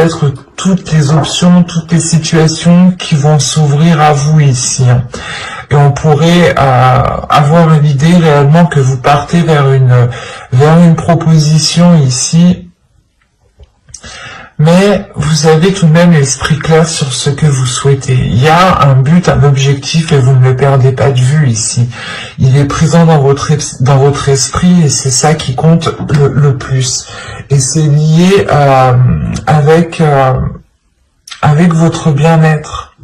être toutes les options, toutes les situations qui vont s'ouvrir à vous ici. Et on pourrait avoir l'idée réellement que vous partez vers une proposition ici. Mais vous avez tout de même l'esprit clair sur ce que vous souhaitez. Il y a un but, un objectif et vous ne le perdez pas de vue ici. Il est présent dans votre esprit et c'est ça qui compte le plus. Et c'est lié avec votre bien-être.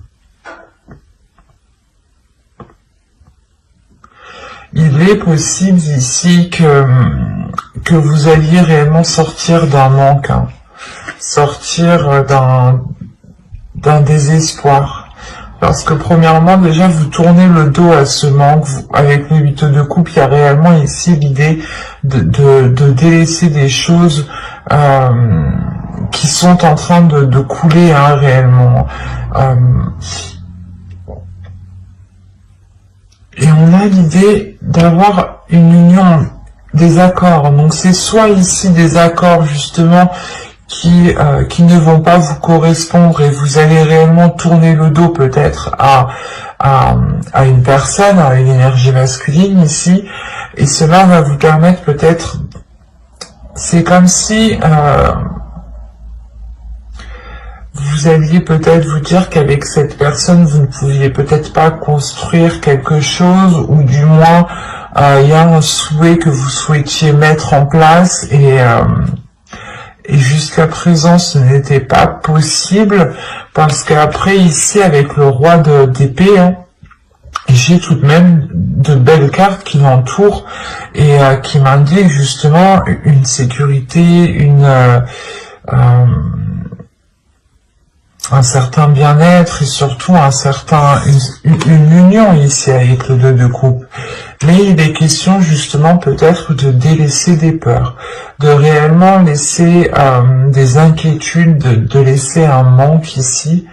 Il est possible ici que vous alliez réellement sortir d'un manque. Sortir d'un désespoir. Parce que premièrement, déjà, vous tournez le dos à ce manque. Avec le 8 de coupe, il y a réellement ici l'idée de délaisser des choses qui sont en train de couler réellement. Et on a l'idée d'avoir une union, des accords. Donc c'est soit ici des accords justement qui ne vont pas vous correspondre et vous allez réellement tourner le dos peut-être à une personne, à une énergie masculine ici, et cela va vous permettre peut-être, c'est comme si vous alliez peut-être vous dire qu'avec cette personne vous ne pouviez peut-être pas construire quelque chose, ou du moins il y a un souhait que vous souhaitiez mettre en place et jusqu'à présent, ce n'était pas possible, parce qu'après, ici, avec le roi d'épée, j'ai tout de même de belles cartes qui l'entourent et qui m'indiquent justement une sécurité, un certain bien-être et surtout une union ici avec le 2 de coupe. Mais il est question justement peut-être de délaisser des peurs, de réellement laisser des inquiétudes, de laisser un manque ici,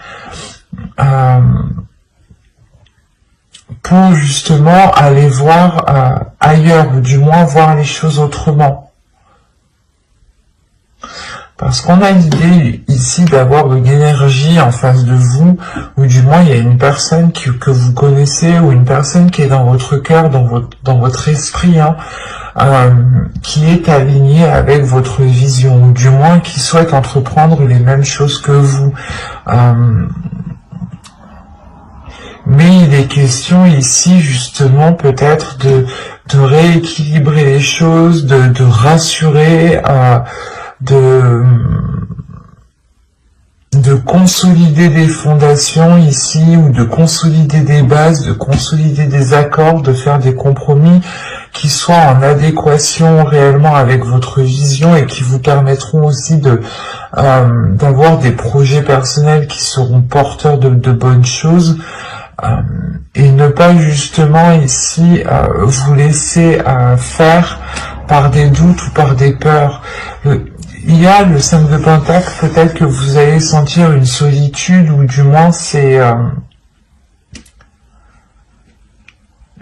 pour justement aller voir ailleurs, ou du moins voir les choses autrement. Parce qu'on a l'idée ici d'avoir une énergie en face de vous, ou du moins il y a une personne que vous connaissez, ou une personne qui est dans votre cœur, dans votre esprit, qui est alignée avec votre vision, ou du moins qui souhaite entreprendre les mêmes choses que vous. Mais il est question ici justement peut-être de rééquilibrer les choses, de rassurer, de consolider des fondations ici, ou de consolider des bases, de consolider des accords, de faire des compromis qui soient en adéquation réellement avec votre vision et qui vous permettront aussi d'avoir des projets personnels qui seront porteurs de bonnes choses, et ne pas justement ici vous laisser faire par des doutes ou par des peurs. Il y a le 5 de Pentacle, peut-être que vous allez sentir une solitude, ou du moins c'est...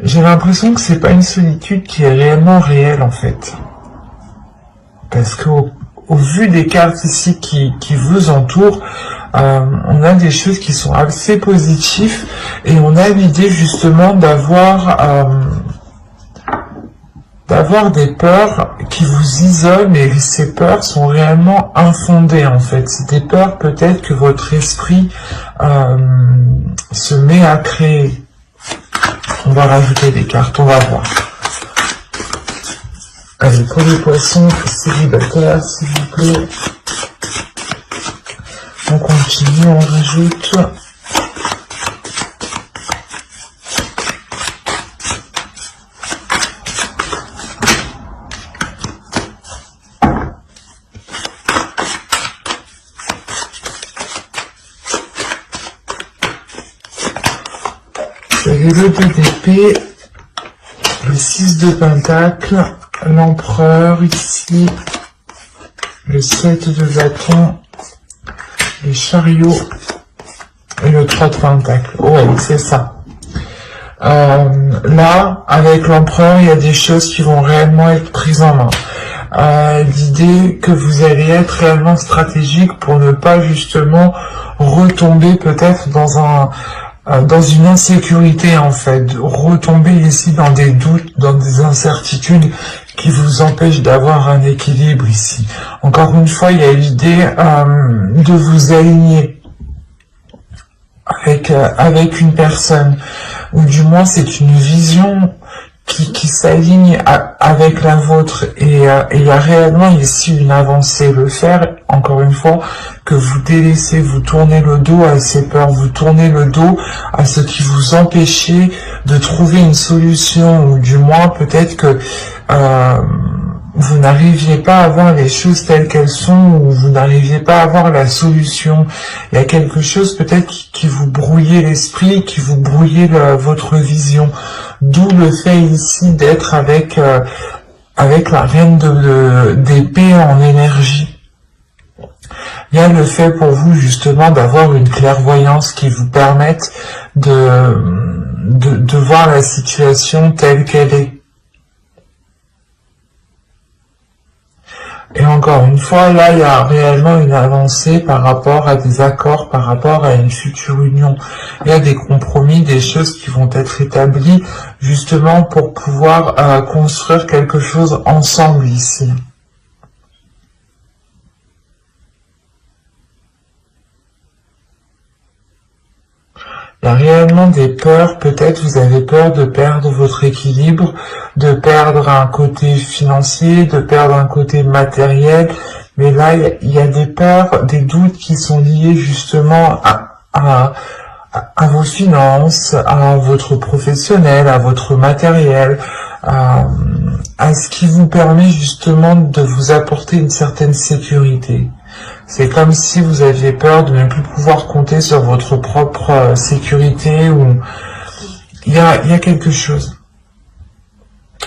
j'ai l'impression que c'est pas une solitude qui est réellement réelle en fait. Parce que au vu des cartes ici qui vous entourent, on a des choses qui sont assez positives, et on a l'idée justement d'avoir des peurs qui vous isolent, et ces peurs sont réellement infondées en fait. C'est des peurs peut-être que votre esprit se met à créer. On va rajouter des cartes, on va voir. Allez, pour les poissons célibataires, s'il vous plaît. On continue, on rajoute. Le 2 d'épée, le 6 de pentacle, l'empereur ici, le 7 de bâton, les chariots et le 3 de pentacle. Ouais, c'est ça. Là, avec l'empereur, il y a des choses qui vont réellement être prises en main. l'idée que vous allez être réellement stratégique pour ne pas justement retomber peut-être dans une insécurité en fait, retomber ici dans des doutes, dans des incertitudes qui vous empêchent d'avoir un équilibre ici. Encore une fois, il y a l'idée de vous aligner avec une personne, ou du moins c'est une vision qui s'aligne avec la vôtre, et il y a réellement ici une avancée. Le faire, encore une fois, que vous délaissez, vous tournez le dos à ces peurs, vous tournez le dos à ce qui vous empêchait de trouver une solution, ou du moins peut-être que vous n'arriviez pas à voir les choses telles qu'elles sont, ou vous n'arriviez pas à voir la solution. Il y a quelque chose peut-être qui vous brouillait l'esprit, qui vous brouillait votre vision. D'où le fait ici d'être avec la reine d'épée en énergie. Il y a le fait pour vous justement d'avoir une clairvoyance qui vous permette de voir la situation telle qu'elle est. Et encore une fois, là, il y a réellement une avancée par rapport à des accords, par rapport à une future union. Il y a des compromis, des choses qui vont être établies justement pour pouvoir construire quelque chose ensemble ici. Il y a réellement des peurs, peut-être vous avez peur de perdre votre équilibre, de perdre un côté financier, de perdre un côté matériel, mais là il y a des peurs, des doutes qui sont liés justement à vos finances, à votre professionnel, à votre matériel, à ce qui vous permet justement de vous apporter une certaine sécurité. C'est comme si vous aviez peur de ne plus pouvoir compter sur votre propre sécurité, ou il y a quelque chose.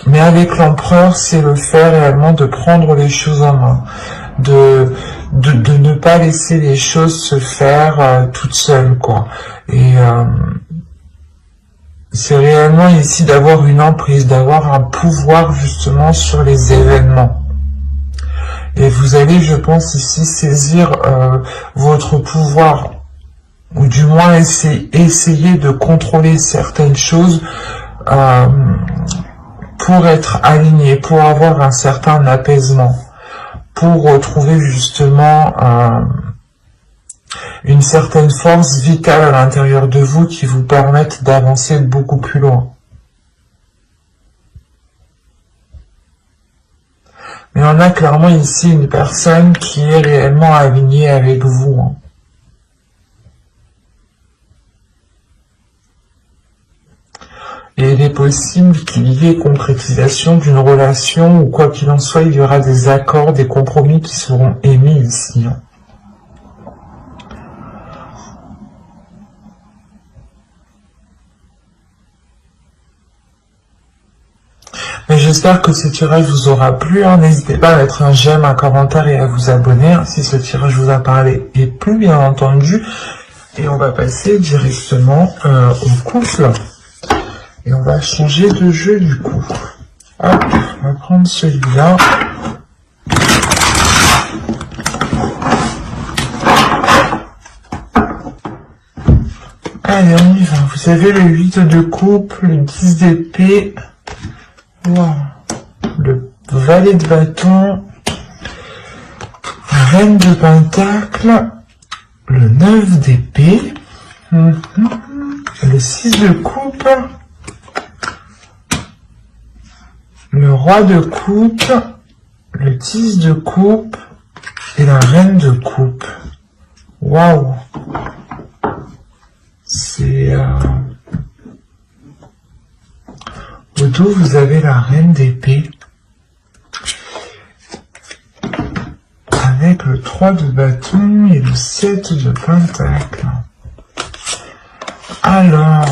Mais avec l'empereur, c'est le fait réellement de prendre les choses en main, de ne pas laisser les choses se faire toutes seules, quoi. Et c'est réellement ici d'avoir une emprise, d'avoir un pouvoir justement sur les événements. Et vous allez, je pense, ici saisir votre pouvoir, ou du moins essayer de contrôler certaines choses pour être aligné, pour avoir un certain apaisement, pour retrouver justement une certaine force vitale à l'intérieur de vous qui vous permette d'avancer beaucoup plus loin. Mais on a clairement ici une personne qui est réellement alignée avec vous. Hein. Et il est possible qu'il y ait concrétisation d'une relation, ou quoi qu'il en soit, il y aura des accords, des compromis qui seront émis ici. Hein. Mais j'espère que ce tirage vous aura plu. Hein. N'hésitez pas à mettre un j'aime, un commentaire et à vous abonner hein, si ce tirage vous a parlé et plu, bien entendu. Et on va passer directement au couple. Et on va changer de jeu du coup. Hop, on va prendre celui-là. Allez, on y va. Vous avez le 8 de coupe, le 10 d'épée. Wow. Le valet de bâton, la reine de pentacle, le 9 d'épée, le 6 de coupe, le roi de coupe, le 10 de coupe et la reine de coupe. Waouh! C'est... Au dos, vous avez la reine d'épée, avec le 3 de bâton et le 7 de pentacle. Alors,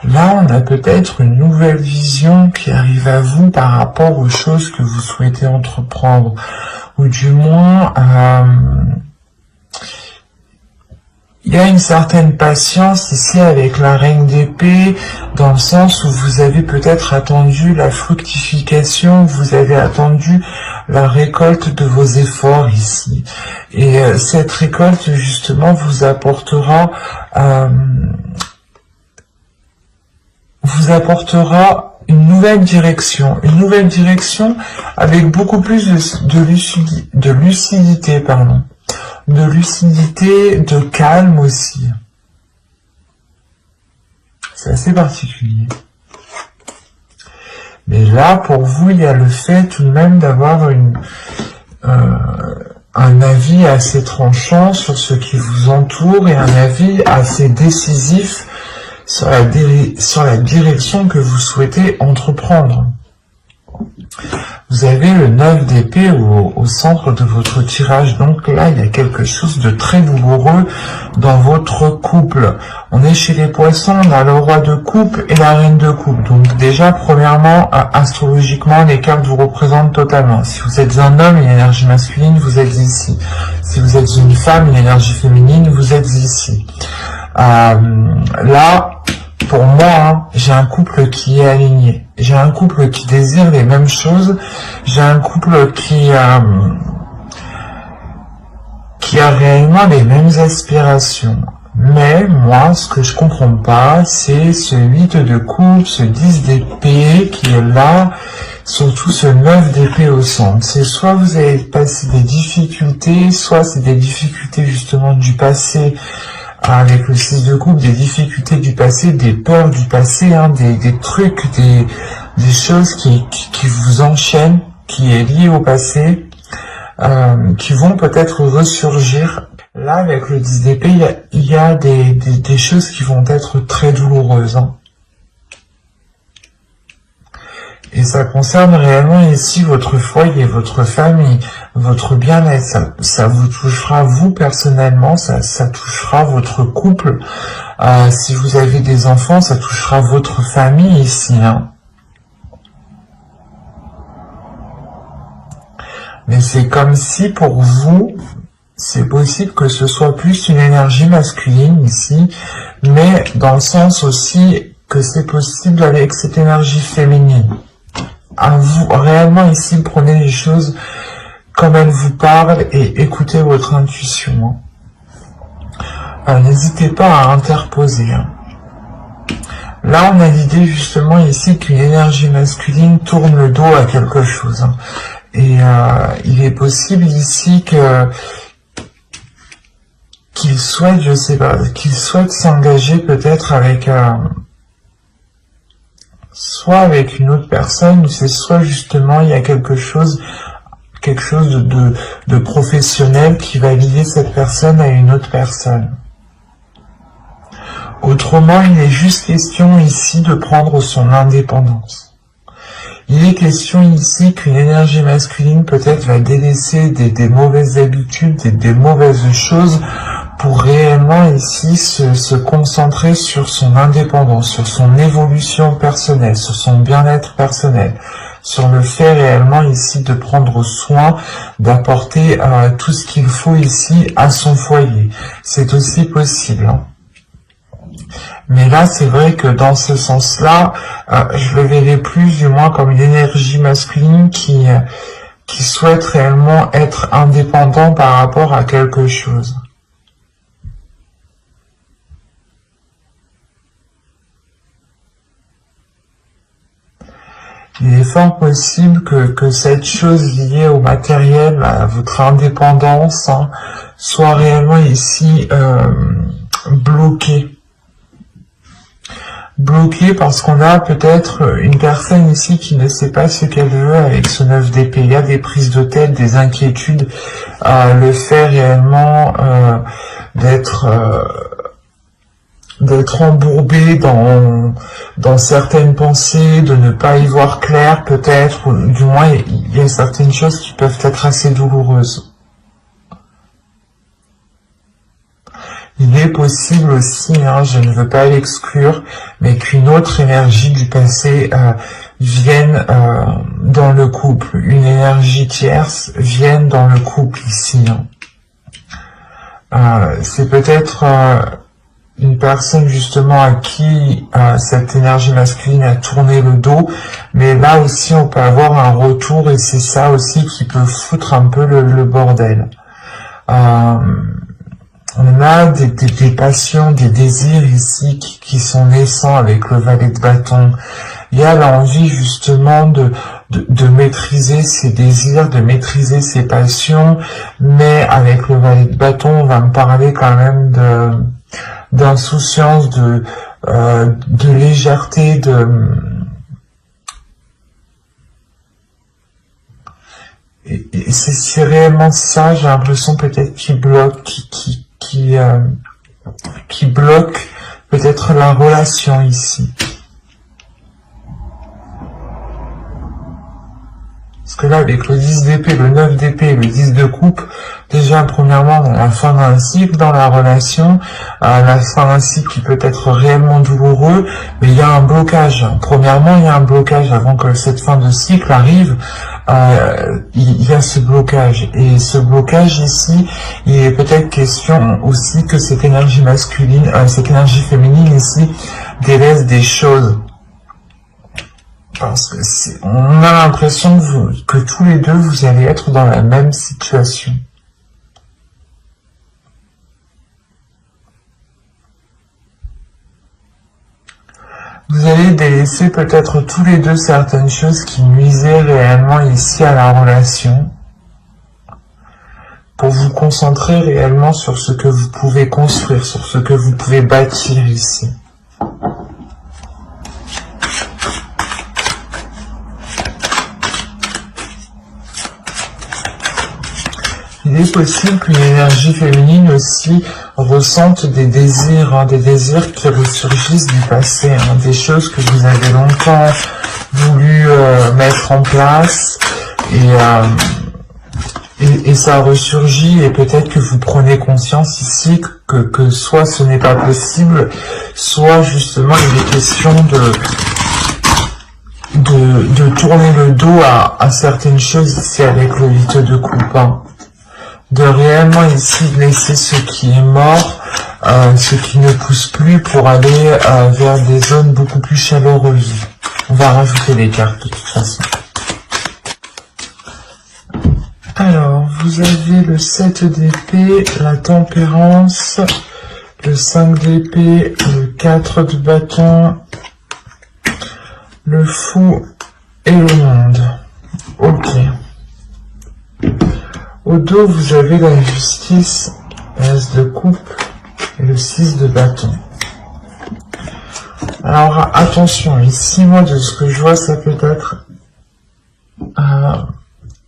là, on a peut-être une nouvelle vision qui arrive à vous par rapport aux choses que vous souhaitez entreprendre, ou du moins, il y a une certaine patience ici avec la reine d'épée, dans le sens où vous avez peut-être attendu la fructification, vous avez attendu la récolte de vos efforts ici. Et cette récolte, justement, vous apportera une nouvelle direction avec beaucoup plus de lucidité, de calme aussi. C'est assez particulier. Mais là, pour vous, il y a le fait tout de même d'avoir un avis assez tranchant sur ce qui vous entoure et un avis assez décisif sur la direction que vous souhaitez entreprendre. Vous avez le 9 d'épée au centre de votre tirage, donc là il y a quelque chose de très douloureux dans votre couple. On est chez les poissons, on a le roi de coupe et la reine de coupe. Donc déjà, premièrement, astrologiquement, les cartes vous représentent totalement. Si vous êtes un homme, une énergie masculine, vous êtes ici. Si vous êtes une femme, une énergie féminine, vous êtes ici. Là, pour moi, j'ai un couple qui est aligné. J'ai un couple qui désire les mêmes choses. J'ai un couple qui a réellement les mêmes aspirations. Mais moi, ce que je comprends pas, c'est ce 8 de coupe, ce 10 d'épée qui est là, surtout ce 9 d'épée au centre. C'est soit vous avez passé des difficultés, soit c'est des difficultés justement du passé, avec le 6 de coupe, des difficultés du passé, des peurs du passé, des trucs, des choses qui vous enchaînent, qui est lié au passé, qui vont peut-être ressurgir. Là, avec le 10 d'épée, il y a des choses qui vont être très douloureuses. Et ça concerne réellement ici votre foyer, votre famille, votre bien-être. Ça vous touchera vous personnellement, ça touchera votre couple. Si vous avez des enfants, ça touchera votre famille ici. Mais c'est comme si pour vous, c'est possible que ce soit plus une énergie masculine ici, mais dans le sens aussi que c'est possible avec cette énergie féminine. Vous, réellement ici, prenez les choses comme elles vous parlent et écoutez votre intuition. N'hésitez pas à interposer. Là, on a l'idée justement ici qu'une énergie masculine tourne le dos à quelque chose. Et il est possible ici qu'il souhaite, je sais pas, qu'il souhaite s'engager peut-être avec soit avec une autre personne, ou c'est soit justement il y a quelque chose de professionnel qui va lier cette personne à une autre personne. Autrement, il est juste question ici de prendre son indépendance. Il est question ici qu'une énergie masculine peut-être va délaisser des mauvaises habitudes, des mauvaises choses pour réellement ici se concentrer sur son indépendance, sur son évolution personnelle, sur son bien-être personnel, sur le fait réellement ici de prendre soin, d'apporter tout ce qu'il faut ici à son foyer. C'est aussi possible. Mais là, c'est vrai que dans ce sens-là, je le verrais plus du moins comme une énergie masculine qui souhaite réellement être indépendant par rapport à quelque chose. Il est fort possible que cette chose liée au matériel, à votre indépendance, soit réellement ici bloquée. Bloquée parce qu'on a peut-être une personne ici qui ne sait pas ce qu'elle veut avec ce 9 d'épée. Il y a des prises de tête, des inquiétudes, le fait réellement d'être embourbé dans certaines pensées, de ne pas y voir clair peut-être, ou du moins il y a certaines choses qui peuvent être assez douloureuses. Il est possible aussi, je ne veux pas l'exclure, mais qu'une autre énergie du passé vienne dans le couple, une énergie tierce vienne dans le couple ici. C'est peut-être une personne justement à qui cette énergie masculine a tourné le dos, mais là aussi on peut avoir un retour et c'est ça aussi qui peut foutre un peu le bordel. On a des passions, des désirs ici qui sont naissants avec le valet de bâton. Il y a l'envie justement de maîtriser ses désirs, de maîtriser ses passions, mais avec le valet de bâton, on va me parler quand même d'insouciance, de légèreté, et c'est réellement ça, j'ai l'impression peut-être qui bloque, qui bloque peut-être la relation ici. Parce que là, avec le 10 d'épée, le 9 d'épée, le 10 de coupe, déjà, premièrement, dans la fin d'un cycle, dans la relation, la fin d'un cycle qui peut être réellement douloureux, mais il y a un blocage. Premièrement, il y a un blocage avant que cette fin de cycle arrive. Il y a ce blocage. Et ce blocage ici, il est peut-être question aussi que cette énergie masculine, cette énergie féminine ici, délaisse des choses. Parce que on a l'impression que tous les deux, vous allez être dans la même situation. Vous allez délaisser peut-être tous les deux certaines choses qui nuisaient réellement ici à la relation, pour vous concentrer réellement sur ce que vous pouvez construire, sur ce que vous pouvez bâtir ici. Il est possible qu'une énergie féminine aussi ressente des désirs qui ressurgissent du passé, des choses que vous avez longtemps voulu mettre en place, et ça ressurgit, et peut-être que vous prenez conscience ici que soit ce n'est pas possible, soit justement il est question de tourner le dos à certaines choses ici avec le 8 de coupe. De réellement ici laisser ce qui est mort, ce qui ne pousse plus pour aller vers des zones beaucoup plus chaleureuses. On va rajouter des cartes de toute façon. Alors, vous avez le 7 d'épée, la tempérance, le 5 d'épée, le 4 de bâton, le fou et le monde. Ok. Au dos, vous avez la justice, l'as de coupe et le 6 de bâton. Alors, attention, ici, moi, de ce que je vois, ça peut être...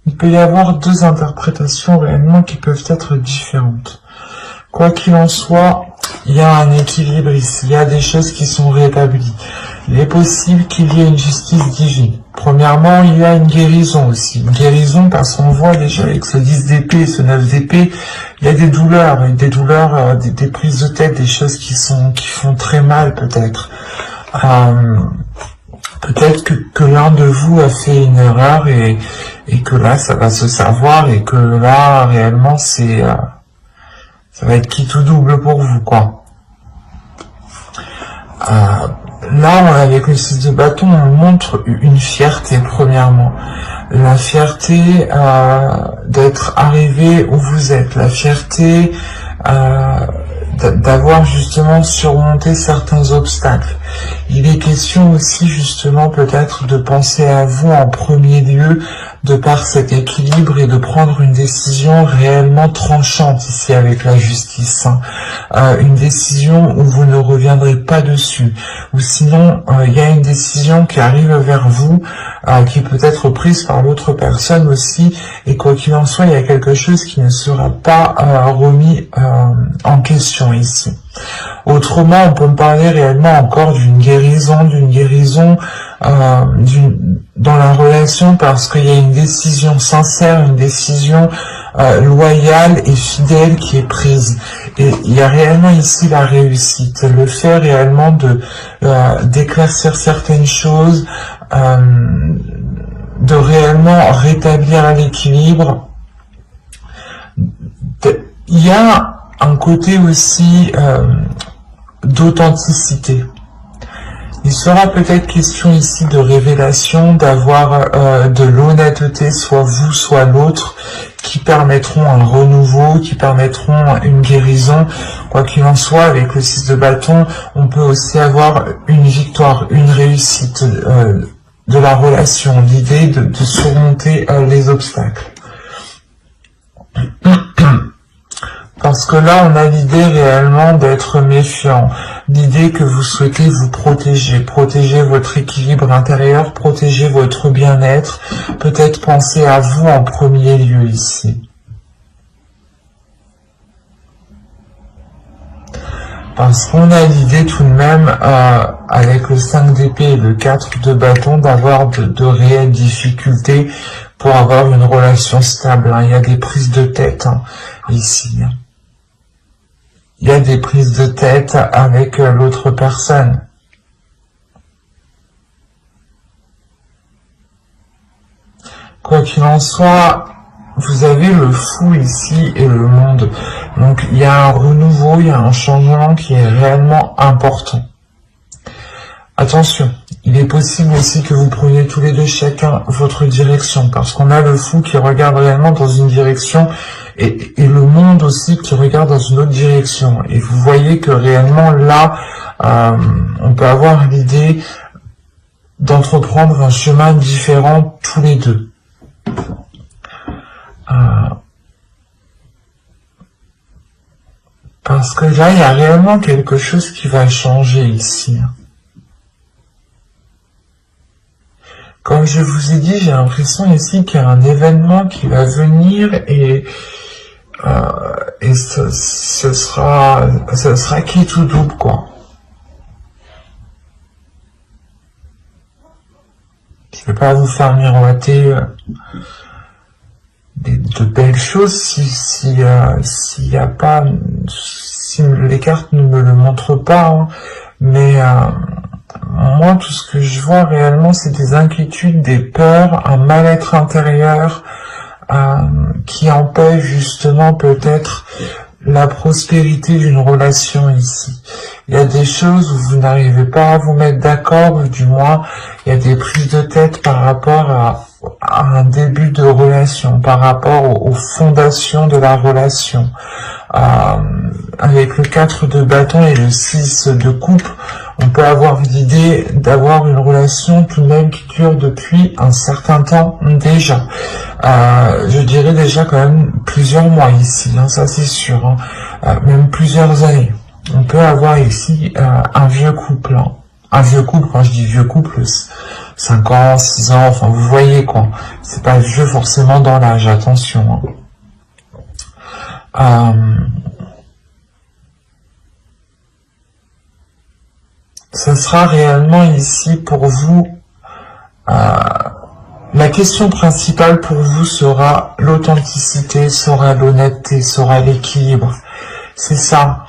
il peut y avoir deux interprétations réellement qui peuvent être différentes. Quoi qu'il en soit, il y a un équilibre ici, il y a des choses qui sont rétablies. Il est possible qu'il y ait une justice divine. Premièrement, il y a une guérison aussi. Une guérison parce qu'on voit déjà avec ce 10 d'épée et ce 9 d'épée, il y a des douleurs, des prises de tête, des choses qui font très mal peut-être. Peut-être que l'un de vous a fait une erreur et que là, ça va se savoir et que là, réellement, ça va être quitte ou double pour vous, quoi. Là, avec le 6 de bâton, on montre une fierté, premièrement. La fierté d'être arrivé où vous êtes. La fierté d'avoir justement surmonté certains obstacles. Il est question aussi justement peut-être de penser à vous en premier lieu de par cet équilibre et de prendre une décision réellement tranchante ici avec la justice. Une décision où vous ne reviendrez pas dessus. Ou sinon, il y a une décision qui arrive vers vous, qui peut être prise par l'autre personne aussi, et quoi qu'il en soit, il y a quelque chose qui ne sera pas remis en question ici. Autrement, on peut me parler réellement encore d'une guérison dans la relation parce qu'il y a une décision sincère, une décision loyale et fidèle qui est prise. Et il y a réellement ici la réussite, le fait réellement d'éclaircir certaines choses, de réellement rétablir l'équilibre. Il y a un côté aussi d'authenticité. Il sera peut-être question ici de révélation, d'avoir de l'honnêteté, soit vous, soit l'autre, qui permettront un renouveau, qui permettront une guérison. Quoi qu'il en soit, avec le 6 de bâton, on peut aussi avoir une victoire, une réussite de la relation, l'idée de surmonter les obstacles. Parce que là, on a l'idée réellement d'être méfiant, l'idée que vous souhaitez vous protéger, protéger votre équilibre intérieur, protéger votre bien-être, peut-être penser à vous en premier lieu ici. Parce qu'on a l'idée tout de même, avec le 5 d'épée et le 4 de bâton, d'avoir de réelles difficultés pour avoir une relation stable. Il y a des prises de tête ici. Il y a des prises de tête avec l'autre personne. Quoi qu'il en soit, vous avez le fou ici et le monde. Donc il y a un renouveau, il y a un changement qui est réellement important. Attention, il est possible aussi que vous preniez tous les deux chacun votre direction, parce qu'on a le fou qui regarde réellement dans une direction et le monde aussi qui regarde dans une autre direction. Et vous voyez que réellement là, on peut avoir l'idée d'entreprendre un chemin différent tous les deux. Parce que là, il y a réellement quelque chose qui va changer ici. Comme je vous ai dit, j'ai l'impression ici qu'il y a un événement qui va venir et ce sera qui tout double, quoi. Je vais pas vous faire miroiter de belles choses si les cartes ne me le montrent pas, mais moi, tout ce que je vois réellement, c'est des inquiétudes, des peurs, un mal-être intérieur qui empêche justement peut-être la prospérité d'une relation ici. Il y a des choses où vous n'arrivez pas à vous mettre d'accord, ou du moins, il y a des prises de tête par rapport à un début de relation, par rapport aux fondations de la relation. Avec le 4 de bâton et le 6 de coupe, on peut avoir l'idée d'avoir une relation tout de même qui dure depuis un certain temps déjà. Je dirais déjà quand même plusieurs mois ici, ça c'est sûr, même plusieurs années. On peut avoir ici un vieux couple. Un vieux couple, quand je dis vieux couple, 5 ans, 6 ans, enfin vous voyez quoi. C'est pas vieux forcément dans l'âge, attention. Ce sera réellement ici pour vous, la question principale pour vous sera l'authenticité, sera l'honnêteté, sera l'équilibre. C'est ça.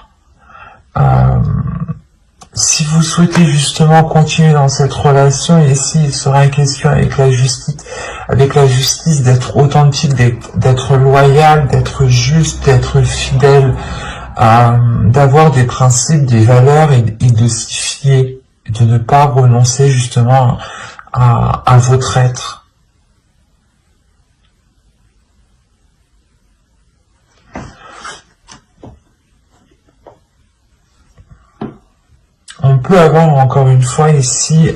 Si vous souhaitez justement continuer dans cette relation, ici il sera question avec la justice d'être authentique, d'être loyal, d'être juste, d'être fidèle, d'avoir des principes, des valeurs et de s'y fier, de ne pas renoncer justement à votre être. On peut avoir encore une fois ici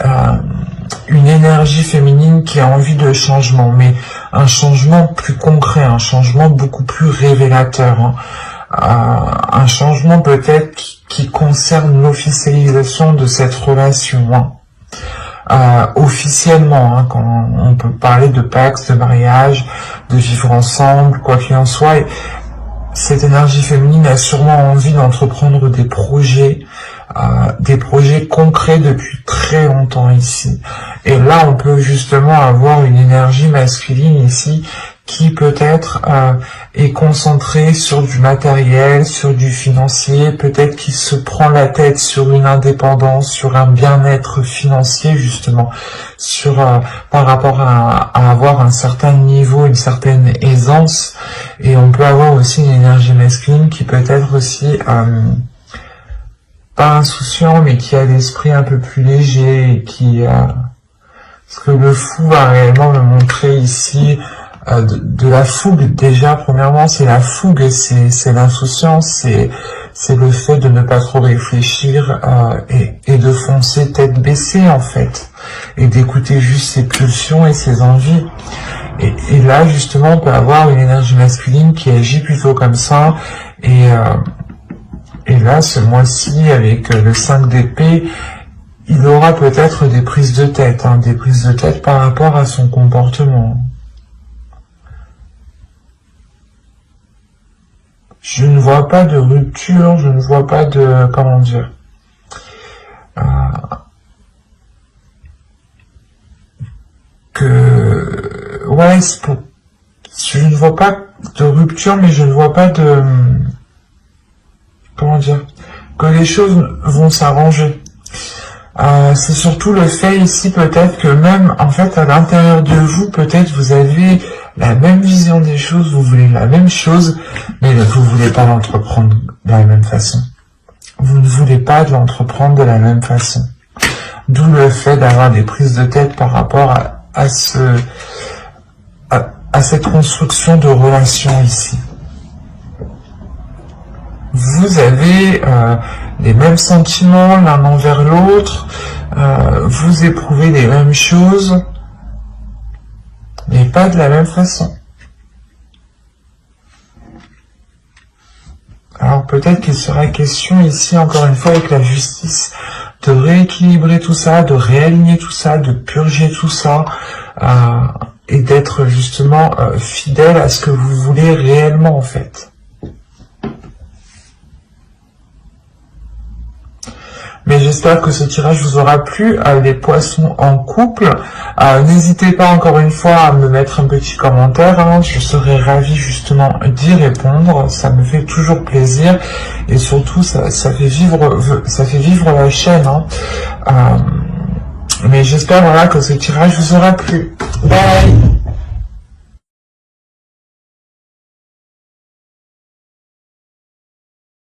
une énergie féminine qui a envie de changement, mais un changement plus concret, un changement beaucoup plus révélateur, un changement peut-être qui concerne l'officialisation de cette relation, officiellement, quand on peut parler de pacte, de mariage, de vivre ensemble, quoi qu'il en soit. Et cette énergie féminine a sûrement envie d'entreprendre des projets concrets depuis très longtemps ici. Et là, on peut justement avoir une énergie masculine ici qui peut-être est concentré sur du matériel, sur du financier, peut-être qu'il se prend la tête sur une indépendance, sur un bien-être financier justement, sur par rapport à avoir un certain niveau, une certaine aisance, et on peut avoir aussi une énergie masculine qui peut être aussi pas insouciant, mais qui a l'esprit un peu plus léger, et qui parce que le fou va réellement me montrer ici de la fougue. Déjà, premièrement, c'est la fougue, c'est l'insouciance, c'est le fait de ne pas trop réfléchir et de foncer tête baissée, en fait, et d'écouter juste ses pulsions et ses envies. Et là, justement, on peut avoir une énergie masculine qui agit plutôt comme ça, et là, ce mois-ci, avec le 5 d'épée, il aura peut-être des prises de tête, des prises de tête par rapport à son comportement. Je ne vois pas de rupture, je ne vois pas de... comment dire... Ouais, je ne vois pas de rupture, mais je ne vois pas de... comment dire, que les choses vont s'arranger. C'est surtout le fait ici peut-être que même en fait à l'intérieur de vous, peut-être vous avez la même vision des choses, vous voulez la même chose, mais vous ne voulez pas l'entreprendre de la même façon. Vous ne voulez pas l'entreprendre de la même façon. D'où le fait d'avoir des prises de tête par rapport à cette construction de relation ici. Vous avez les mêmes sentiments l'un envers l'autre, vous éprouvez les mêmes choses, mais pas de la même façon. Alors peut-être qu'il sera question ici, encore une fois, avec la justice, de rééquilibrer tout ça, de réaligner tout ça, de purger tout ça, et d'être justement fidèle à ce que vous voulez réellement en fait. Mais j'espère que ce tirage vous aura plu, les poissons en couple. N'hésitez pas encore une fois à me mettre un petit commentaire, je serai ravi justement d'y répondre, ça me fait toujours plaisir, et surtout ça fait vivre la chaîne. Mais j'espère voilà, que ce tirage vous aura plu. Bye.